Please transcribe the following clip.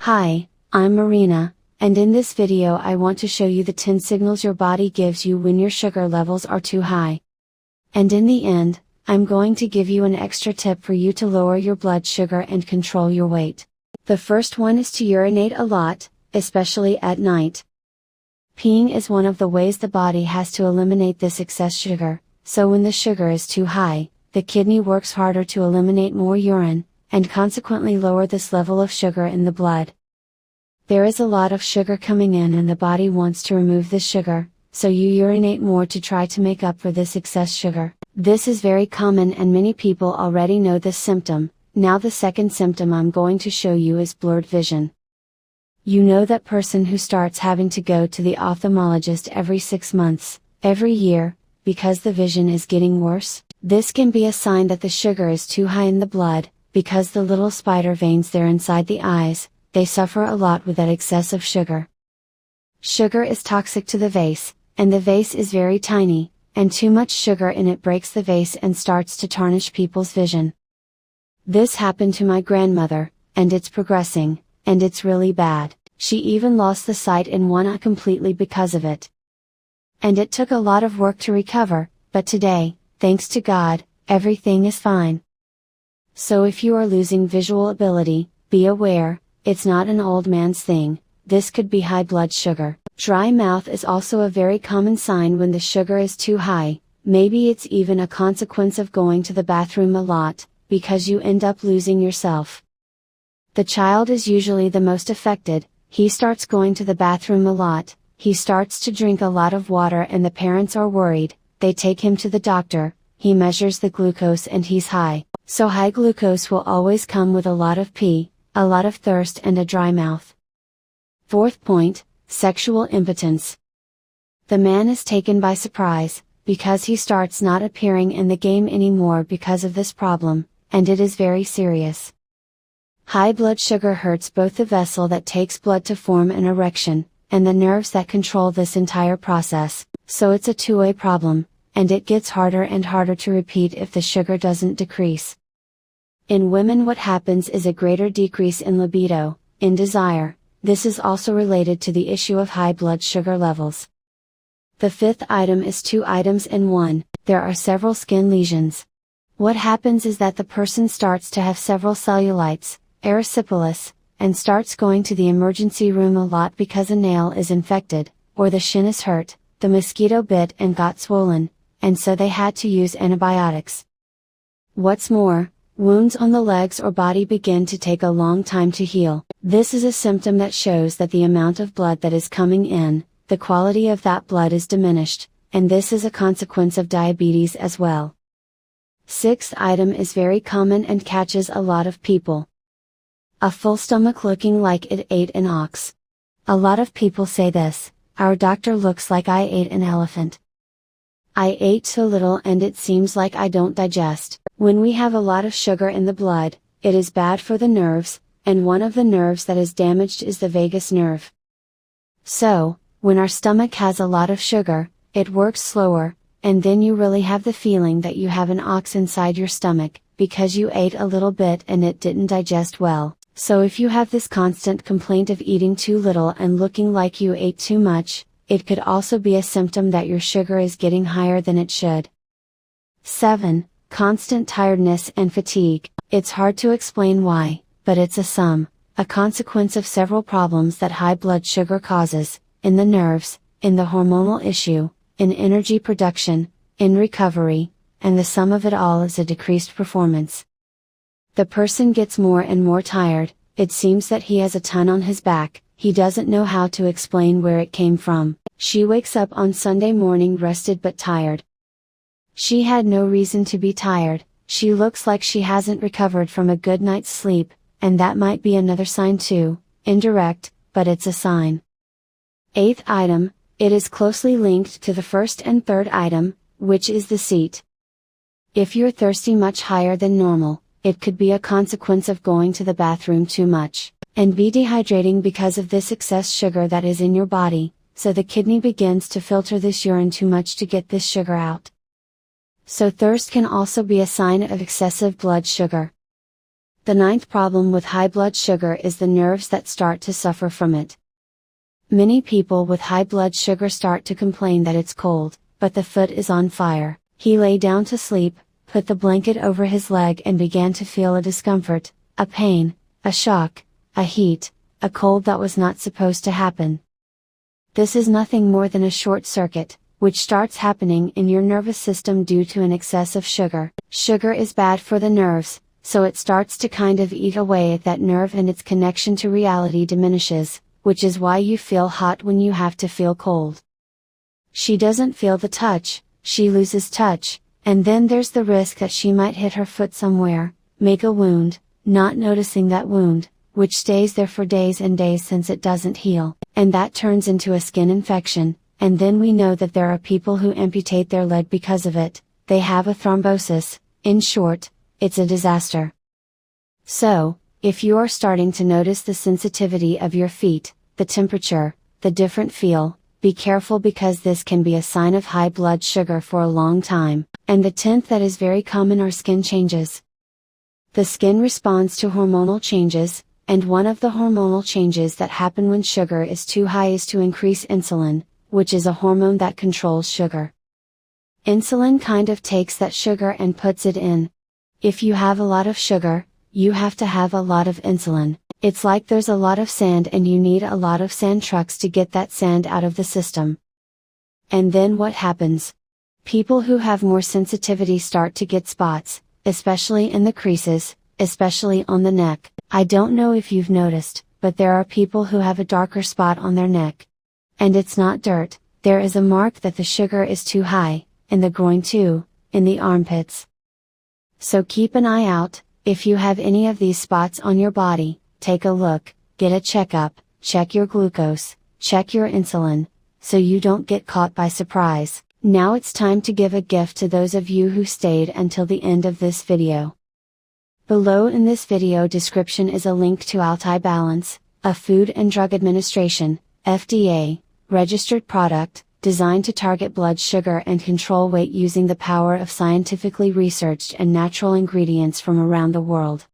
Hi, I'm Marina, and in this video I want to show you the 10 signals your body gives you when your sugar levels are too high. And in the end, I'm going to give you an extra tip for you to lower your blood sugar and control your weight. The first one is to urinate a lot, especially at night. Peeing is one of the ways the body has to eliminate this excess sugar, so when the sugar is too high, the kidney works harder to eliminate more urine, and consequently lower this level of sugar in the blood. There is a lot of sugar coming in and the body wants to remove this sugar, so you urinate more to try to make up for this excess sugar. This is very common and many people already know this symptom. Now the second symptom I'm going to show you is blurred vision. You know that person who starts having to go to the ophthalmologist every 6 months, every year, because the vision is getting worse? This can be a sign that the sugar is too high in the blood, because the little spider veins there inside the eyes, they suffer a lot with that excess of sugar. Sugar is toxic to the vase, and the vase is very tiny, and too much sugar in it breaks the vase and starts to tarnish people's vision. This happened to my grandmother, and it's progressing, and it's really bad. She even lost the sight in one eye completely because of it. And it took a lot of work to recover, but today, thanks to God, everything is fine. So if you are losing visual ability, be aware, it's not an old man's thing, this could be high blood sugar. Dry mouth is also a very common sign when the sugar is too high, maybe it's even a consequence of going to the bathroom a lot, because you end up losing yourself. The child is usually the most affected, he starts going to the bathroom a lot, he starts to drink a lot of water and the parents are worried, they take him to the doctor, he measures the glucose and he's high. So high glucose will always come with a lot of pee, a lot of thirst and a dry mouth. Fourth point, sexual impotence. The man is taken by surprise, because he starts not appearing in the game anymore because of this problem, and it is very serious. High blood sugar hurts both the vessel that takes blood to form an erection, and the nerves that control this entire process, so it's a two-way problem, and it gets harder and harder to repeat if the sugar doesn't decrease. In women what happens is a greater decrease in libido, in desire. This is also related to the issue of high blood sugar levels. The fifth item is 2 items in one, there are several skin lesions. What happens is that the person starts to have several cellulites, erysipelas, and starts going to the emergency room a lot because a nail is infected, or the shin is hurt, the mosquito bit and got swollen, and so they had to use antibiotics. What's more, wounds on the legs or body begin to take a long time to heal. This is a symptom that shows that the amount of blood that is coming in, the quality of that blood is diminished, and this is a consequence of diabetes as well. Sixth item is very common and catches a lot of people. A full stomach looking like it ate an ox. A lot of people say this, our doctor looks like I ate an elephant. I ate so little and it seems like I don't digest. When we have a lot of sugar in the blood, it is bad for the nerves, and one of the nerves that is damaged is the vagus nerve. So, when our stomach has a lot of sugar, it works slower, and then you really have the feeling that you have an ox inside your stomach, because you ate a little bit and it didn't digest well. So if you have this constant complaint of eating too little and looking like you ate too much, it could also be a symptom that your sugar is getting higher than it should. 7. Constant tiredness and fatigue. It's hard to explain why, but it's a consequence of several problems that high blood sugar causes, in the nerves, in the hormonal issue, in energy production, in recovery, and the sum of it all is a decreased performance. The person gets more and more tired, it seems that he has a ton on his back, he doesn't know how to explain where it came from. She wakes up on Sunday morning rested but tired. She had no reason to be tired, she looks like she hasn't recovered from a good night's sleep, and that might be another sign too, indirect, but it's a sign. Eighth item, it is closely linked to the first and third item, which is the seat. If you're thirsty much higher than normal, it could be a consequence of going to the bathroom too much, and be dehydrating because of this excess sugar that is in your body, so the kidney begins to filter this urine too much to get this sugar out. So thirst can also be a sign of excessive blood sugar. The ninth problem with high blood sugar is the nerves that start to suffer from it. Many people with high blood sugar start to complain that it's cold, but the foot is on fire. He lay down to sleep, put the blanket over his leg and began to feel a discomfort, a pain, a shock, a heat, a cold that was not supposed to happen. This is nothing more than a short circuit, which starts happening in your nervous system due to an excess of sugar. Sugar is bad for the nerves, so it starts to kind of eat away at that nerve and its connection to reality diminishes, which is why you feel hot when you have to feel cold. She doesn't feel the touch, she loses touch, and then there's the risk that she might hit her foot somewhere, make a wound, not noticing that wound, which stays there for days and days since it doesn't heal, and that turns into a skin infection, and then we know that there are people who amputate their leg because of it, they have a thrombosis, in short, it's a disaster. So, if you are starting to notice the sensitivity of your feet, the temperature, the different feel, be careful because this can be a sign of high blood sugar for a long time. And the 10th that is very common are skin changes. The skin responds to hormonal changes, and one of the hormonal changes that happen when sugar is too high is to increase insulin, which is a hormone that controls sugar. Insulin kind of takes that sugar and puts it in. If you have a lot of sugar, you have to have a lot of insulin. It's like there's a lot of sand and you need a lot of sand trucks to get that sand out of the system. And then what happens? People who have more sensitivity start to get spots, especially in the creases, especially on the neck. I don't know if you've noticed, but there are people who have a darker spot on their neck. And it's not dirt, there is a mark that the sugar is too high, in the groin too, in the armpits. So keep an eye out, if you have any of these spots on your body, take a look, get a checkup, check your glucose, check your insulin, so you don't get caught by surprise. Now it's time to give a gift to those of you who stayed until the end of this video. Below in this video description is a link to Altai Balance, a Food and Drug Administration, FDA, registered product, designed to target blood sugar and control weight using the power of scientifically researched and natural ingredients from around the world.